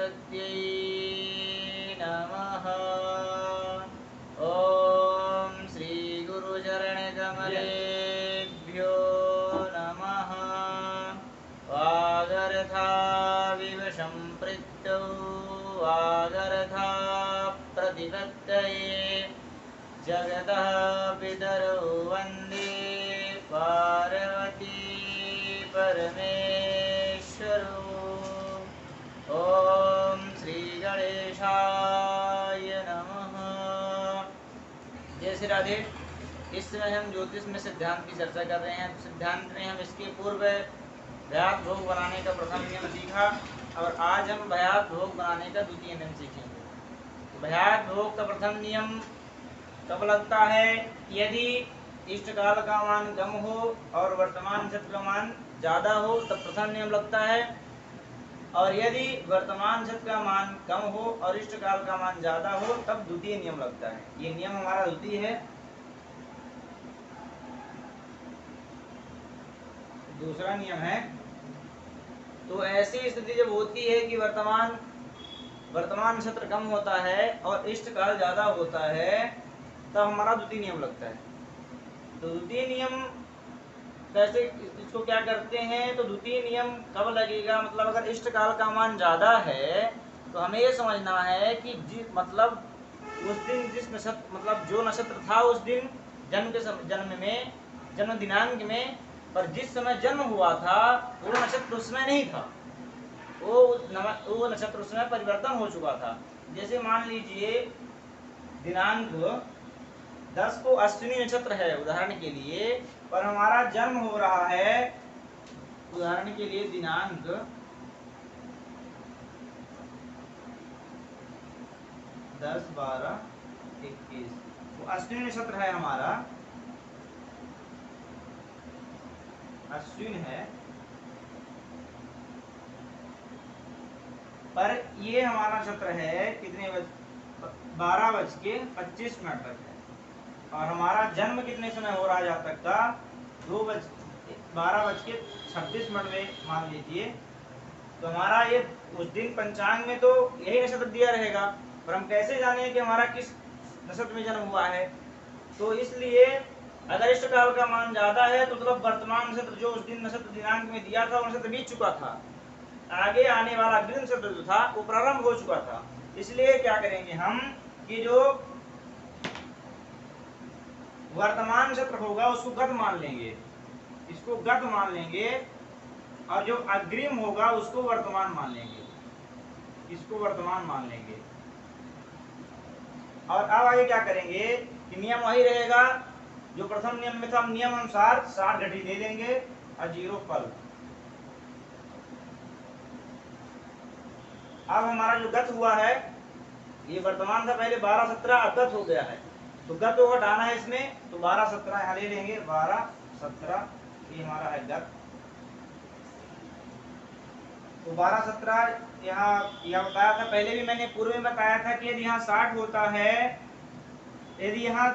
सरस्वत्यै नमः। ॐ श्रीगुरुचरणकमलेभ्यो नमः। वागर्थाविव सम्पृक्तौ वागर्था प्रतिपत्तये जगतः पितरौ वन्दे पार्वती परमेश्वरौ। ओम श्री गणेशाय नमः। जय श्री राधे। इस समय हम ज्योतिष में सिद्धांत की चर्चा कर रहे हैं। सिद्धांत में हम इसके पूर्व भयात भोग बनाने का प्रथम नियम सीखा और आज हम भयात भोग बनाने का द्वितीय नियम सीखेंगे। तो भयात भोग का प्रथम नियम कब लगता है? यदि इष्ट काल का मान कम हो और वर्तमान नक्षत्र का मान ज्यादा हो तब प्रथम नियम लगता है, और यदि वर्तमान नक्षत्र का मान कम हो और इष्ट काल का मान ज्यादा हो तब द्वितीय नियम लगता है। ये नियम हमारा द्वितीय है। दूसरा नियम है, तो ऐसी स्थिति जब होती है कि वर्तमान नक्षत्र कम होता है और इष्ट काल ज्यादा होता है तब हमारा द्वितीय नियम लगता है। तो द्वितीय नियम कैसे, इसको क्या करते हैं? तो द्वितीय नियम कब लगेगा? मतलब अगर इष्ट काल का मान ज्यादा है तो हमें ये समझना है कि मतलब उस दिन जिस नक्षत्र, मतलब जो नक्षत्र था उस दिन जन्म दिनांक में, पर जिस समय जन्म हुआ था वो नक्षत्र उस समय नहीं था, वो नक्षत्र उस समय परिवर्तन हो चुका था। जैसे मान लीजिए दिनांक 10 को अश्विनी नक्षत्र है उदाहरण के लिए, पर हमारा जन्म हो रहा है उदाहरण के लिए दिनांक 10, 12, 21, वो अश्विनी नक्षत्र है हमारा, अश्विन है, पर ये हमारा नक्षत्र है कितने 12:25 तक है, और हमारा जन्म कितने समय हो रहा है जब तक का 12:26 में मान लीजिए। तो हमारा ये उस दिन पंचांग में तो यही नक्षत्र दिया रहेगा, पर हम कैसे जाने कि हमारा किस नक्षत्र में जन्म हुआ है? तो इसलिए अगर इष्ट काल का मान ज्यादा है तो मतलब वर्तमान नक्षत्र जो उस दिन नक्षत्र दिनांक में दिया था वो नक्षत्र बीत चुका था, आगे आने वाला अग्रिम नक्षत्र जो था वो प्रारंभ हो चुका था। इसलिए क्या करेंगे हम कि जो वर्तमान नक्षत्र होगा उसको गत मान लेंगे, इसको गत मान लेंगे, और जो अग्रिम होगा उसको वर्तमान मान लेंगे, इसको वर्तमान मान लेंगे। और अब आगे क्या करेंगे कि नियम वही रहेगा जो प्रथम नियम में था। हम नियम अनुसार 60 घटी ले लेंगे और 0 फल। अब हमारा जो गत हुआ है, ये वर्तमान था पहले 12, 17, अब गत हो गया है, तो गत को हटाना है इसमें, तो 12, 17 यहाँ ले लेंगे, 12, 17 ये हमारा है गत। तो 12, 17 यहाँ बताया था, पहले भी मैंने पूर्व में बताया था कि यदि यहाँ 60 होता है, यदि यहाँ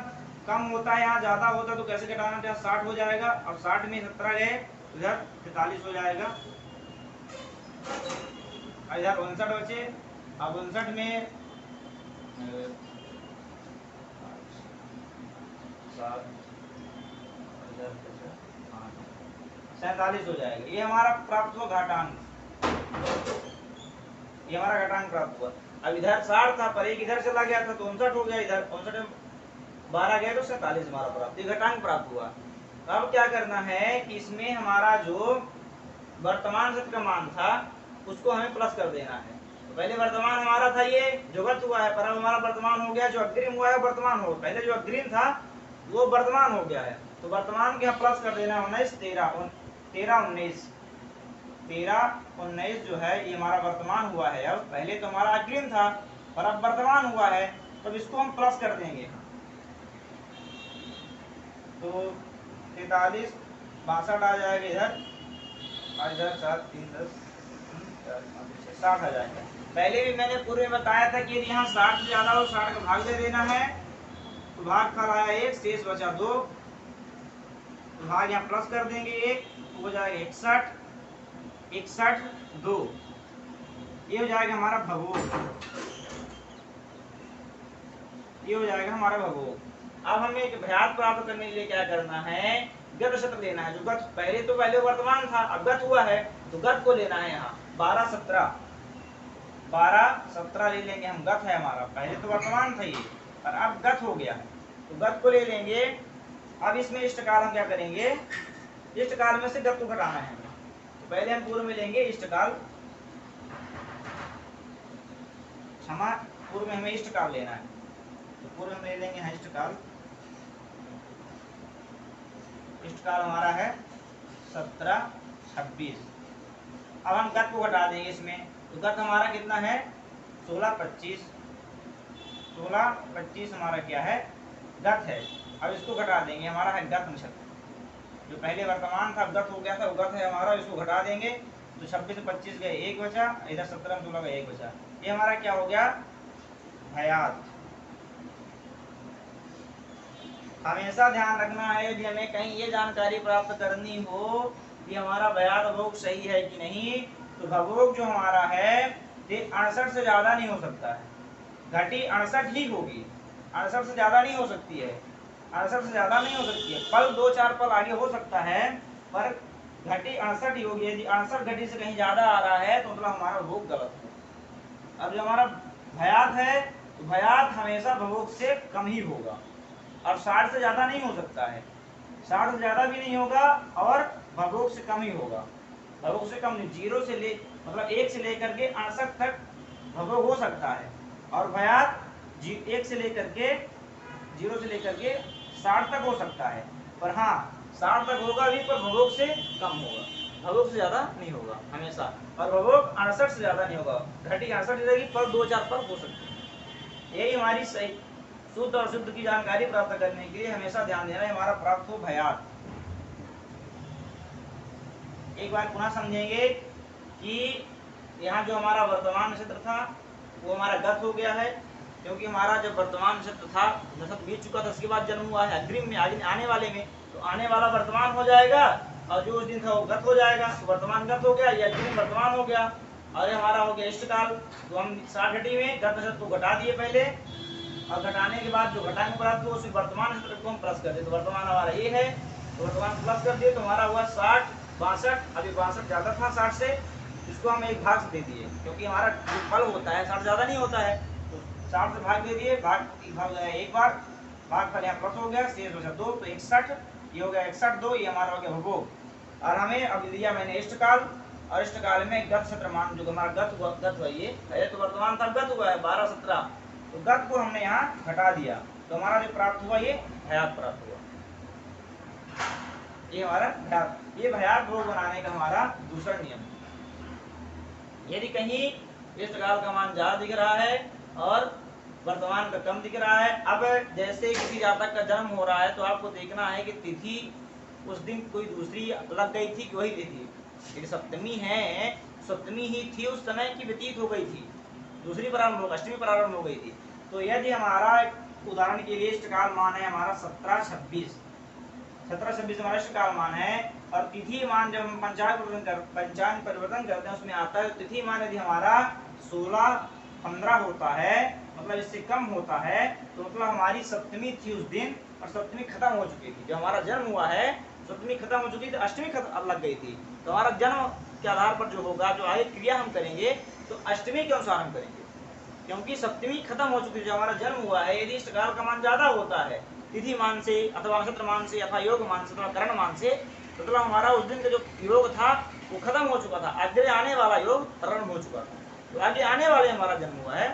कम होता है यहाँ ज्यादा होता तो कैसे घटाना था? 60 हो जाएगा, अब 60 में 17 गए इधर 43 हो जाएगा, इधर 59 बचे। अब 59 में 47 हो जाएगा। ये हमारा प्राप्त हुआ घाटांक, ये हमारा घटांक प्राप्त हुआ। अब इधर 60 था पर एक इधर चला गया था तो 59 हो गया, इधर 59 में 12 गए तो 47 हमारा प्राप्त, ये घटांक प्राप्त हुआ। अब क्या करना है कि इसमें हमारा जो वर्तमान नक्षत्र का मान था उसको हमें प्लस कर देना है। तो पहले वर्तमान हमारा था ये जो गत हुआ है, पर अब हमारा वर्तमान हो गया, जो अग्रिम हुआ है वर्तमान हो, पहले जो अग्रिम था वो वर्तमान हो गया है, तो वर्तमान के प्लस कर देना 19, 13, 19 जो है ये हमारा वर्तमान हुआ है। अब पहले तो हमारा अग्रिम था पर अब वर्तमान हुआ है, तब इसको हम प्लस कर देंगे। तो 43, 62 आ जाएगा इधर, और इधर 7, 3, 10, 60 आ जाएगा। पहले भी मैंने पूर्व में बताया था कि यदि यहाँ 60 से ज्यादा हो 60 का भाग दे देना है, तो भाग फल आया 1, शेष बचा 2, तो भाग यहाँ प्लस कर देंगे 1, तो हो जाएगा 61, 61, 2, ये हो जाएगा हमारा भवोग, ये हो जाएगा हमारा भवोग। अब हमें एक भ्यात प्राप्त करने के लिए क्या करना है, गत शत्र लेना है। जो गत पहले वर्तमान था, अब गत हुआ है तो गत को लेना है। यहाँ 12 17 ले लेंगे हम, गत है हमारा, पहले तो वर्तमान था ये और अब गत हो गया है तो गत को ले लेंगे। अब इसमें इष्टकाल हम क्या करेंगे, इष्टकाल में से गत को घटाना है। तो पहले हम पूर्व में लेंगे इष्टकाल, क्षमा, पूर्व में हमें इष्टकाल लेना है तो पूर्व में ले लेंगे यहाँ इष्टकाल। इष्टकाल हमारा है 17 26। अब हम गत को घटा देंगे इसमें, तो गत हमारा कितना है 16 25, 16 25 हमारा क्या है, गत है। अब इसको घटा देंगे, हमारा है गत नक्षत्र, जो पहले वर्तमान था गत हो गया था वो गत है हमारा, इसको घटा देंगे तो 26 से 25 गए 1 बचा, इधर 17 में 16 गए 1 बचा। ये हमारा क्या हो गया, भयात। हमेशा ध्यान रखना है यदि हमें कहीं ये जानकारी प्राप्त करनी हो कि हमारा भयात भोग सही है कि नहीं, तो भोग जो हमारा है ये 68 से ज्यादा नहीं हो सकता है, घटी 68 ही होगी, 68 से ज्यादा नहीं हो सकती है, 68 से ज्यादा नहीं हो सकती है। पल 2-4 पल आगे हो सकता है पर घटी 68 ही होगी। यदि 68 घटी से कहीं ज्यादा आ रहा है तो मतलब हमारा भोग गलत है। अब जो हमारा भयात है तो भयात हमेशा भोग से कम ही होगा, अब 60 से ज्यादा नहीं हो सकता है, 60 से ज्यादा भी नहीं होगा और भोग से कम ही होगा। भोग से कम नहीं, 0 से ले मतलब 1 से लेकर के 68 तक भोग हो सकता है और भयात 1 से लेकर के 0 से लेकर के 60 तक हो सकता है। पर हाँ 60 तक होगा भी पर भोग से कम होगा, भोग से ज्यादा नहीं होगा हमेशा, और भोग 68 से ज्यादा नहीं होगा, घटी 68 रहेगी पर 2-4 पर हो सकती है। यही हमारी सही शुद्ध और शुद्ध की जानकारी प्राप्त करने के लिए हमेशा ध्यान देना है हमारा प्राप्त हो भयात। एक बार पुनः समझेंगे कि यहाँ जो हमारा वर्तमान नक्षत्र था वो हमारा गत हो गया है, क्योंकि हमारा जब वर्तमान नक्षत्र था नक्षत्र बीत चुका था, उसके बाद जन्म हुआ है अग्रिम में आने वाले में, तो आने वाला वर्तमान हो जाएगा और जो उस दिन था वो गत हो जाएगा, तो वर्तमान गत हो गया, या अग्रिम वर्तमान हो गया। और ये हमारा हो गया इष्टकाल, तो हम 60 घटी में गत नक्षत्र को घटा दिए पहले, और घटाने के बाद जो घटाएंगे प्राप्त तो उस वर्तमान नक्षत्र को हम प्लस कर दिए, तो वर्तमान हमारा ये है, तो वर्तमान प्लस कर दिए तो हमारा हुआ 60 62। अभी 62 ज्यादा था 60 से, इसको हम एक भाग से दे दिए, क्योंकि हमारा जो फल होता है 60 ज्यादा नहीं होता है, तो 60 से भाग दे दिए, भाग एक बार भाग फल यहाँ प्लस हो गया, शेष बचा 2 तो 61, ये हो गया 61 2, ये हमारा हो गया भोग। और हमें अब दिया मैंने इष्टकाल, और इष्टकाल में गत शत्र मान जो हमारा गत हुआ, ये पहले तो वर्तमान था गत हुआ है 12 17, तो गत को हमने यहाँ घटा दिया तो हमारा जो प्राप्त हुआ ये भयात प्राप्त हुआ, ये हमारा भयात। ये भयात भोग बनाने का हमारा दूसरा नियम। यदि कहीं इष्टकाल का मान ज्यादा दिख रहा है और वर्तमान का कम दिख रहा है, अब जैसे किसी जातक का जन्म हो रहा है तो आपको देखना है कि तिथि उस दिन कोई दूसरी लग गई थी कि वही तिथि, यदि सप्तमी है, सप्तमी ही थी उस समय की व्यतीत हो गई थी, दूसरी प्रारंभ हो, अष्टमी प्रारंभ हो गई थी। तो यदि हमारा उदाहरण के लिए इष्टकाल मान है हमारा 17 26 हमारा इष्टकाल मान है, और तिथि मान जब हम पंचांग परिवर्तन करते हैं उसमें आता है, तिथि मान यदि हमारा 16 15 होता है, मतलब इससे कम होता है, तो मतलब हमारी सप्तमी थी उस दिन और सप्तमी खत्म हो चुकी थी, जो हमारा जन्म हुआ है सप्तमी खत्म हो चुकी थी, अष्टमी खत्म लग गई थी, तो हमारा जन्म के आधार पर जो होगा, जो आगे क्रिया हम करेंगे तो अष्टमी के अनुसार हम करेंगे, क्योंकि सप्तमी खत्म हो चुकी है, जो हमारा जन्म हुआ है। यदि इष्टकाल का मान ज्यादा होता है तिथि मान से अथवा नक्षत्र मान से अथवा योग मान से अथवा करण मान से, तो मतलब हमारा उस दिन का जो योग था वो खत्म हो चुका था, आगे आने वाला योग प्रारंभ हो चुका था, तो आगे आने वाले हमारा जन्म हुआ है